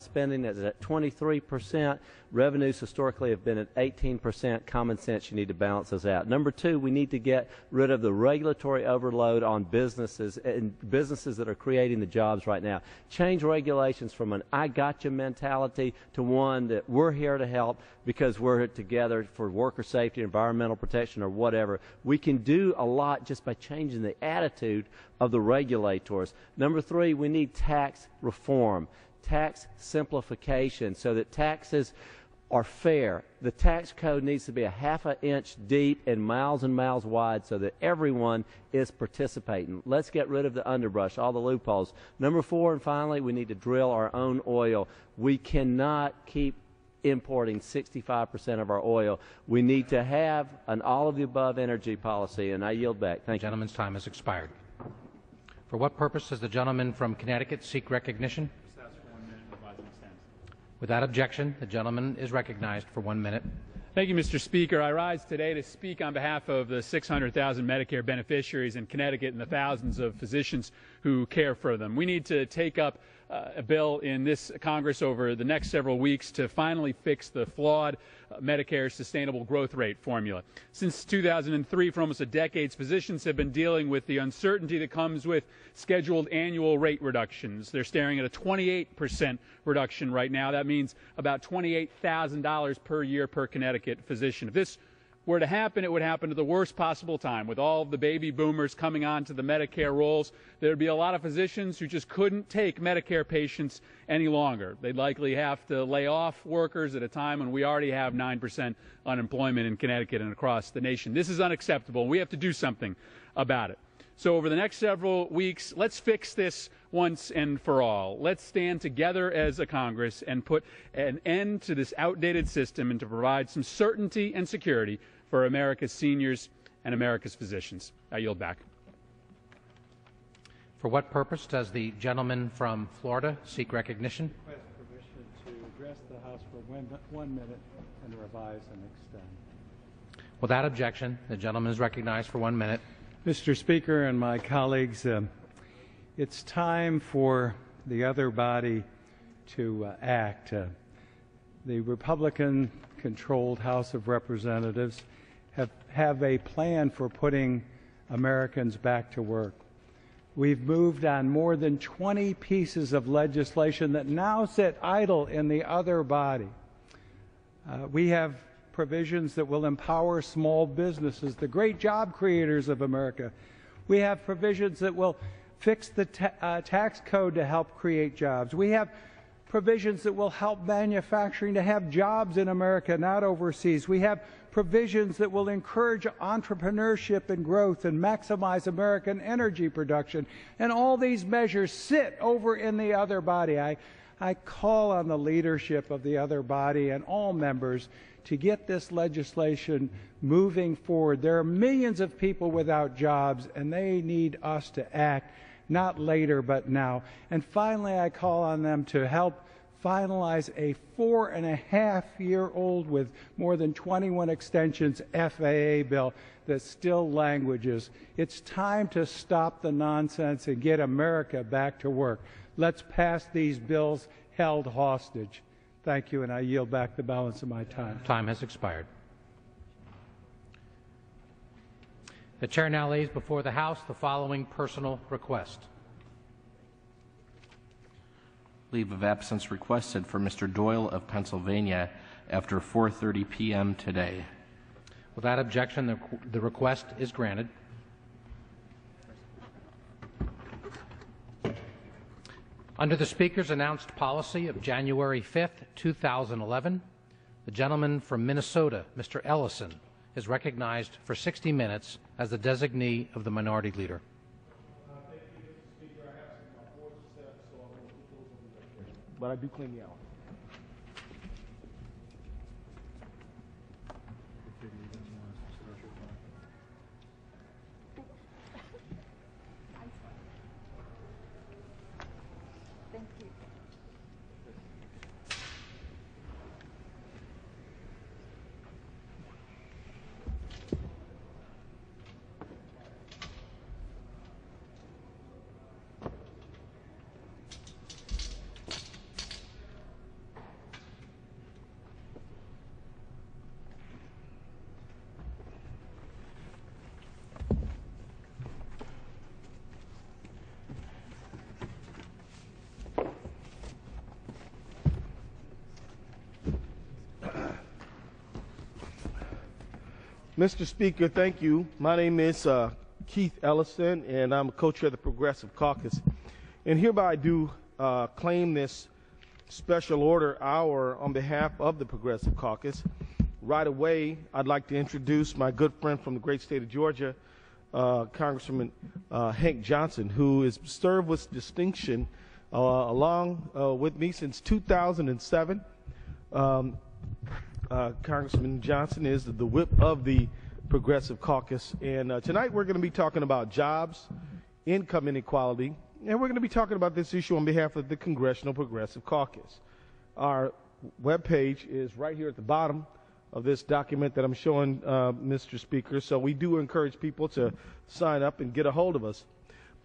spending is at 23%. Revenues historically have been at 18%. Common sense, you need to balance those out. Number two, we need to get rid of the regulatory overload on businesses and businesses that are creating the jobs right now. Change regulations from an I gotcha mentality to one that we're here to help because we're together for worker safety, environmental protection, or whatever. We can do a lot just by changing the attitude of the regulators. Number three, we need tax reform, tax simplification so that taxes are fair. The tax code needs to be a half an inch deep and miles wide so that everyone is participating. Let's get rid of the underbrush, all the loopholes. Number four, and finally, we need to drill our own oil. We cannot keep importing 65% of our oil. We need to have an all-of-the-above energy policy, and I yield back. Thank you. The gentleman's time has expired. For what purpose does the gentleman from Connecticut seek recognition? Without objection, the gentleman is recognized for 1 minute. Thank you, Mr. Speaker. I rise today to speak on behalf of the 600,000 Medicare beneficiaries in Connecticut and the thousands of physicians who care for them. We need to take up a bill in this Congress over the next several weeks to finally fix the flawed Medicare sustainable growth rate formula. Since 2003, for almost a decade, physicians have been dealing with the uncertainty that comes with scheduled annual rate reductions. They're staring at a 28% reduction right now. That means about $28,000 per year per Connecticut physician. If this were to happen, it would happen at the worst possible time. With all of the baby boomers coming on to the Medicare rolls, there would be a lot of physicians who just couldn't take Medicare patients any longer. They'd likely have to lay off workers at a time when we already have 9% unemployment in Connecticut and across the nation. This is unacceptable. We have to do something about it. So over the next several weeks, let's fix this once and for all. Let's stand together as a Congress and put an end to this outdated system and to provide some certainty and security for America's seniors and America's physicians. I yield back. For what purpose does the gentleman from Florida seek recognition? Request permission to address the House for 1 minute and revise and extend. Without objection, the gentleman is recognized for 1 minute. Mr. Speaker and my colleagues, it's time for the other body to act. The Republican-controlled House of Representatives have a plan for putting Americans back to work. We've moved on more than 20 pieces of legislation that now sit idle in the other body. We have provisions that will empower small businesses, the great job creators of America. We have provisions that will fix the tax code to help create jobs. We have provisions that will help manufacturing to have jobs in America, not overseas. We have provisions that will encourage entrepreneurship and growth and maximize American energy production. And all these measures sit over in the other body. I call on the leadership of the other body and all members to get this legislation moving forward. There are millions of people without jobs, and they need us to act, not later, but now. And finally, I call on them to help finalize a 4.5-year-old with more than 21 extensions FAA bill that still languages. It's time to stop the nonsense and get America back to work. Let's pass these bills held hostage. Thank you, and I yield back the balance of my time. Time has expired. The chair now lays before the House the following personal request. Leave of absence requested for Mr. Doyle of Pennsylvania after 4:30 p.m. today. Without objection, the request is granted. Under the Speaker's announced policy of January 5th, 2011, the gentleman from Minnesota, Mr. Ellison, is recognized for 60 minutes as the designee of the Minority Leader. Thank you, Mr. Speaker. I have some boards to set, so I'll go through those. But I do clean the hour. Thank you. Mr. Speaker, thank you. My name is Keith Ellison, and I'm a co-chair of the Progressive Caucus. And hereby I do claim this special order hour on behalf of the Progressive Caucus. Right away, I'd like to introduce my good friend from the great state of Georgia, Congressman Hank Johnson, who has served with distinction along with me since 2007. Congressman Johnson is the whip of the Progressive Caucus, and tonight we're going to be talking about jobs, income inequality, and we're going to be talking about this issue on behalf of the Congressional Progressive Caucus. Our webpage is right here at the bottom of this document that I'm showing, Mr. Speaker, so we do encourage people to sign up and get a hold of us.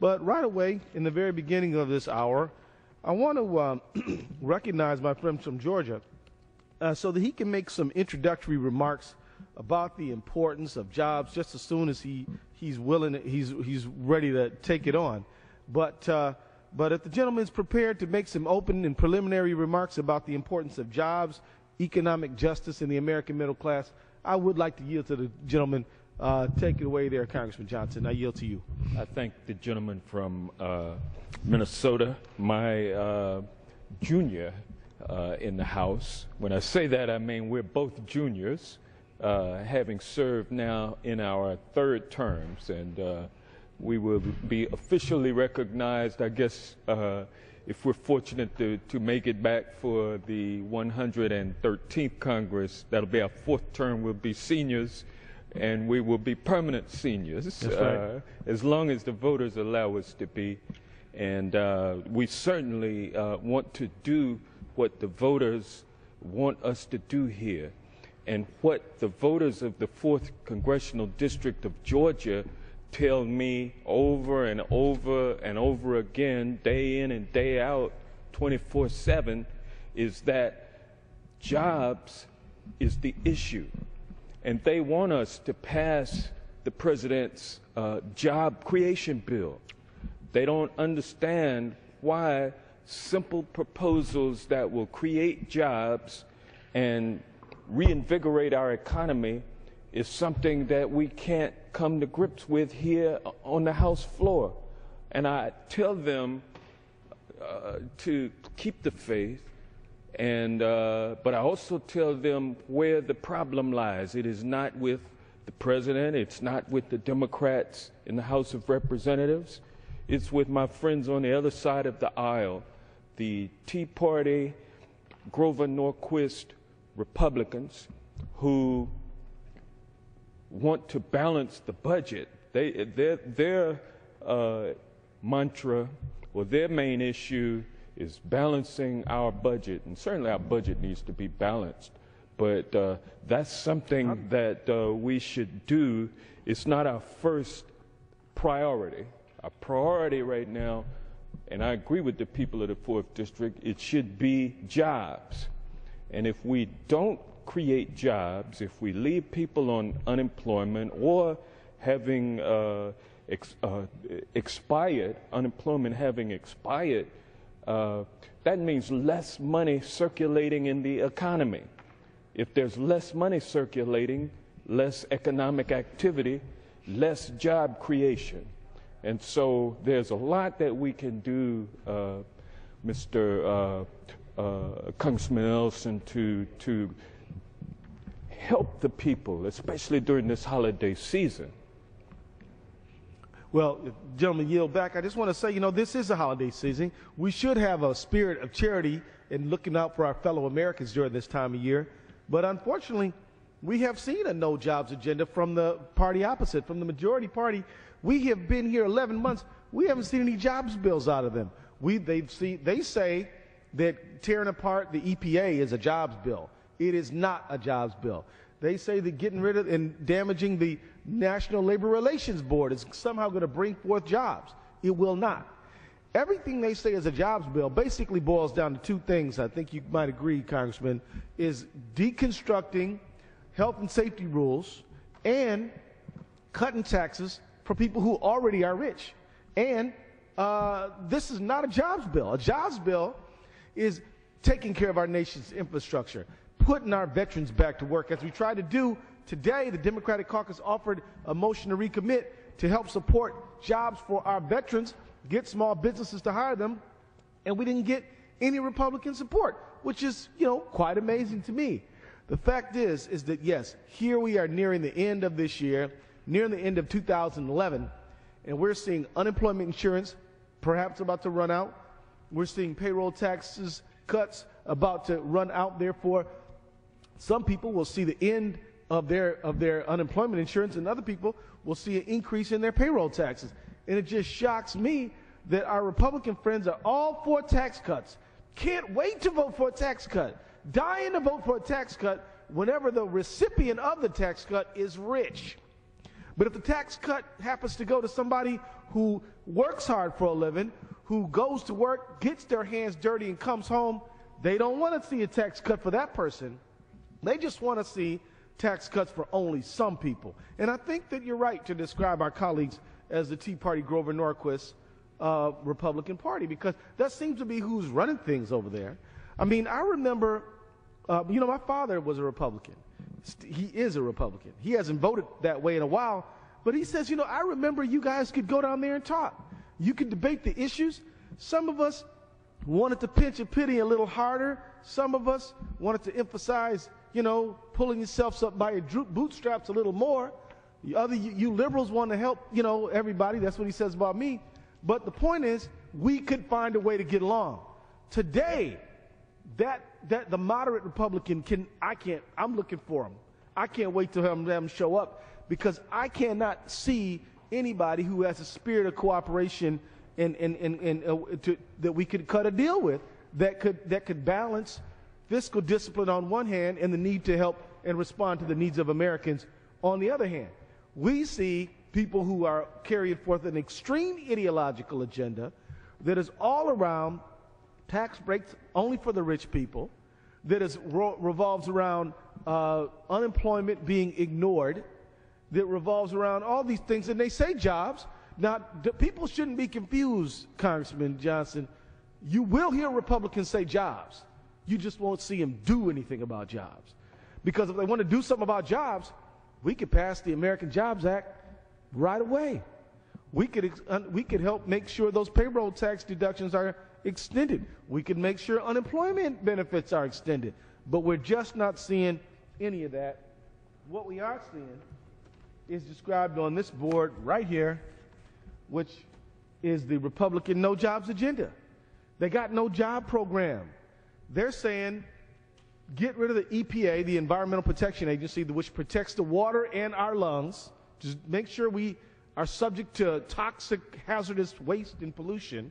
But right away, in the very beginning of this hour, I want to recognize my friend from Georgia so that he can make some introductory remarks about the importance of jobs just as soon as he's willing, he's ready to take it on. But if the gentleman is prepared to make some open and preliminary remarks about the importance of jobs, economic justice in the American middle class, I would like to yield to the gentleman. Take it away there, Congressman Johnson. I yield to you. I thank the gentleman from Minnesota, my junior in the House. When I say that, I mean we're both juniors, having served now in our third terms, and we will be officially recognized, I guess, if we're fortunate to make it back for the 113th Congress. That'll be our fourth term. We'll be seniors, and we will be permanent seniors. That's right. As long as the voters allow us to be. And we certainly want to do what the voters want us to do here. And what the voters of the 4th Congressional District of Georgia tell me over and over and over again, day in and day out, 24/7, is that jobs is the issue. And they want us to pass the president's job creation bill. They don't understand why simple proposals that will create jobs and reinvigorate our economy is something that we can't come to grips with here on the House floor. And I tell them to keep the faith, and but I also tell them where the problem lies. It is not with the president. It's not with the Democrats in the House of Representatives. It's with my friends on the other side of the aisle, the Tea Party, Grover Norquist Republicans, who want to balance the budget. Their mantra, or their main issue, is balancing our budget, and certainly our budget needs to be balanced. But that's something that we should do. It's not our first priority. Our priority right now, and I agree with the people of the 4th District, it should be jobs. And if we don't create jobs, if we leave people on unemployment or having expired, unemployment having expired, that means less money circulating in the economy. If there's less money circulating, less economic activity, less job creation. And so there's a lot that we can do, Mr. Congressman Ellison, to help the people, especially during this holiday season. Well, gentlemen, yield back. I just want to say, this is a holiday season. We should have a spirit of charity and looking out for our fellow Americans during this time of year. But unfortunately, we have seen a no jobs agenda from the party opposite, from the majority party. We have been here 11 months. We haven't seen any jobs bills out of them. They say that tearing apart the EPA is a jobs bill. It is not a jobs bill. They say that getting rid of and damaging the National Labor Relations Board is somehow going to bring forth jobs. It will not. Everything they say is a jobs bill basically boils down to two things. I think you might agree, Congressman, is deconstructing health and safety rules and cutting taxes for people who already are rich. And this is not a jobs bill. A jobs bill is taking care of our nation's infrastructure, putting our veterans back to work, as we try to do today the Democratic caucus offered a motion to recommit to help support jobs for our veterans, get small businesses to hire them, and we didn't get any Republican support, which is, quite amazing to me. The fact is that, yes, here we are nearing the end of this year, nearing the end of 2011, and we're seeing unemployment insurance perhaps about to run out. We're seeing payroll taxes cuts about to run out. Therefore, some people will see the end of their unemployment insurance, and other people will see an increase in their payroll taxes. And it just shocks me that our Republican friends are all for tax cuts. Can't wait to vote for a tax cut. Dying to vote for a tax cut whenever the recipient of the tax cut is rich. But if the tax cut happens to go to somebody who works hard for a living, who goes to work, gets their hands dirty, and comes home, they don't want to see a tax cut for that person. They just want to see tax cuts for only some people. And I think that you're right to describe our colleagues as the Tea Party Grover Norquist Republican Party, because that seems to be who's running things over there. I mean, I remember, my father was a Republican. He is a Republican. He hasn't voted that way in a while, but he says, I remember you guys could go down there and talk. You could debate the issues. Some of us wanted to pinch a penny a little harder. Some of us wanted to emphasize, pulling yourselves up by your bootstraps a little more. You liberals want to help, everybody. That's what he says about me. But the point is, we could find a way to get along. Today, that the moderate Republican I'm looking for him. I can't wait to have them show up, because I cannot see anybody who has a spirit of cooperation and that we could cut a deal with that could balance fiscal discipline on one hand and the need to help and respond to the needs of Americans on the other hand. We see people who are carrying forth an extreme ideological agenda that is all around tax breaks only for the rich people, that revolves around unemployment being ignored, that revolves around all these things, and they say jobs. Now, people shouldn't be confused, Congressman Johnson. You will hear Republicans say jobs. You just won't see them do anything about jobs. Because if they want to do something about jobs, we could pass the American Jobs Act right away. We could help make sure those payroll tax deductions are extended. We could make sure unemployment benefits are extended. But we're just not seeing any of that. What we are seeing is described on this board right here, which is the Republican no jobs agenda. They got no job program. They're saying get rid of the EPA, the Environmental Protection Agency, which protects the water and our lungs. Just make sure we are subject to toxic, hazardous waste and pollution,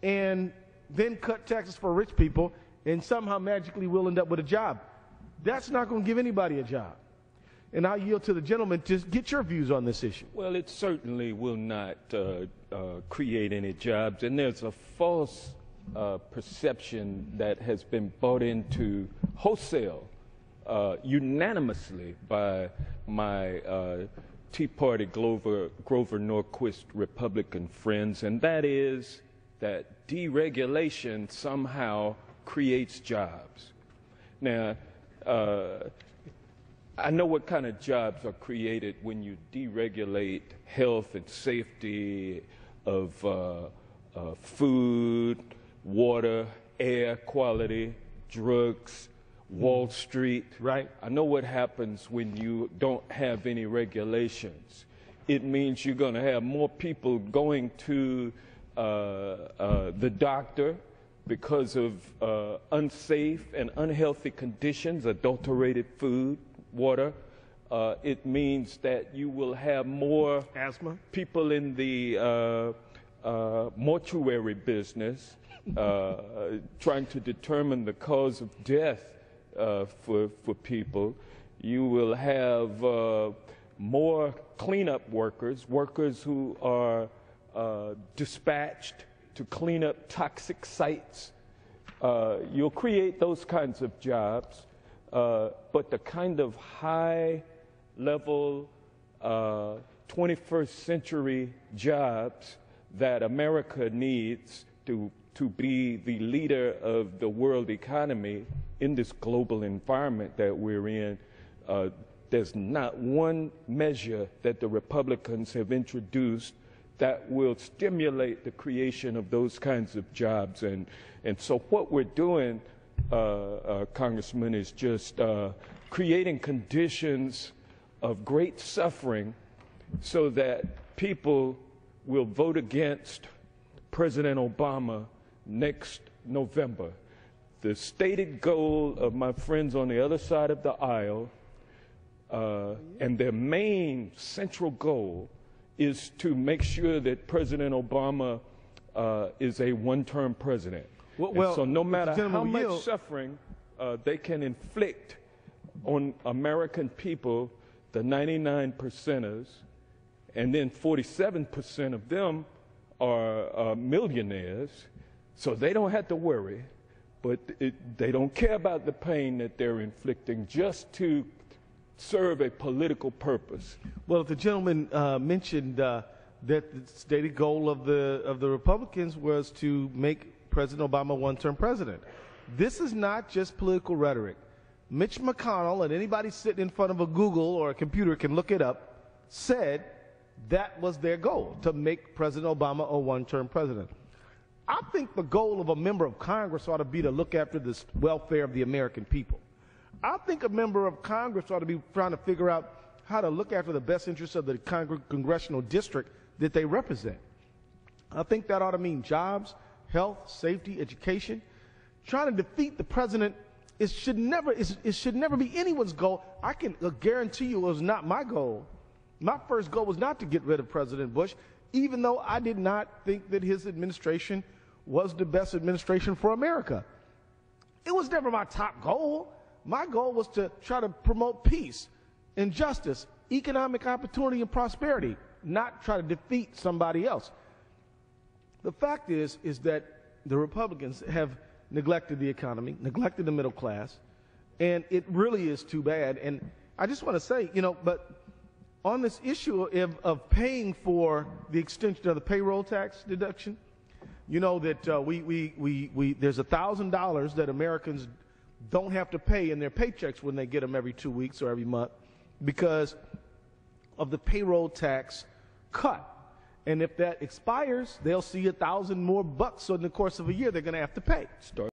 and then cut taxes for rich people, and somehow magically we'll end up with a job. That's not going to give anybody a job. And I'll yield to the gentleman to get your views on this issue. Well, it certainly will not create any jobs, and there's a false perception that has been bought into wholesale unanimously by my Tea Party Grover Norquist Republican friends, and that is that deregulation somehow creates jobs. Now, I know what kind of jobs are created when you deregulate health and safety of food, water, air quality, drugs, Wall Street. Right. I know what happens when you don't have any regulations. It means you're going to have more people going to the doctor because of unsafe and unhealthy conditions, adulterated food, water. It means that you will have more asthma people in the mortuary business trying to determine the cause of death for people. You will have more cleanup workers who are dispatched to clean up toxic sites. You'll create those kinds of jobs, but the kind of high-level 21st century jobs that America needs to be the leader of the world economy in this global environment that we're in, there's not one measure that the Republicans have introduced that will stimulate the creation of those kinds of jobs. And so what we're doing, Congressman, is just creating conditions of great suffering so that people will vote against President Obama next November. The stated goal of my friends on the other side of the aisle, and their main central goal, is to make sure that President Obama is a one-term president. Well, so no matter how we much yield. suffering they can inflict on American people, the 99 percenters, and then 47% of them are millionaires, so they don't have to worry, but they don't care about the pain that they're inflicting just to serve a political purpose. Well, the gentleman mentioned that the stated goal of the Republicans was to make President Obama one-term president. This is not just political rhetoric. Mitch McConnell, and anybody sitting in front of a Google or a computer can look it up, said that was their goal, to make President Obama a one-term president. I think the goal of a member of Congress ought to be to look after the welfare of the American people. I think a member of Congress ought to be trying to figure out how to look after the best interests of the congressional district that they represent. I think that ought to mean jobs, health, safety, education. Trying to defeat the president, it should never be anyone's goal. I can guarantee you it was not my goal. My first goal was not to get rid of President Bush, even though I did not think that his administration was the best administration for America. It was never my top goal. My goal was to try to promote peace and justice, economic opportunity and prosperity, not try to defeat somebody else. The fact is that the Republicans have neglected the economy, neglected the middle class, and it really is too bad. And I just want to say, but on this issue of paying for the extension of the payroll tax deduction, that there's $1,000 that Americans don't have to pay in their paychecks when they get them every 2 weeks or every month because of the payroll tax cut. And if that expires, they'll see $1,000 more bucks. So in the course of a year, they're going to have to pay.